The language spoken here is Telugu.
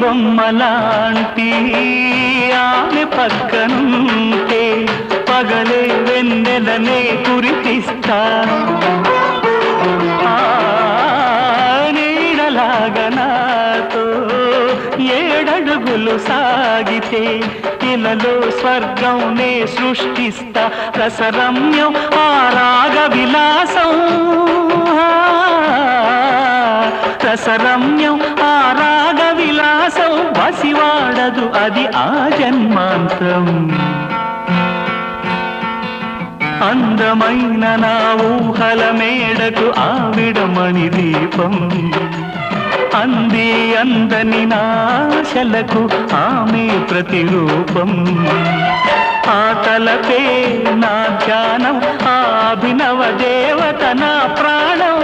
బొమ్మలాంటి ఆమె పక్కనుంటే పగలే వెన్నెలనే కురిపిస్తా నీడలాగా నాతో ఏడడుగులు సాగితే ఇలలో స్వర్గం నే సృష్టిస్తా రసరమ్యం ఆ రాగ విలాసం రసరమ్యం ఆ రాగ విలాసం వసివాడదు అది ఆ జన్మాంతం అందమైన నా ఊహల మేడకు ఆవిడమణి దీపం అంది అందని నాశలకు ఆమె ప్రతిరూపం ఆ తలపే నా ధ్యానం ఆ అభినవ దేవత నా ప్రాణం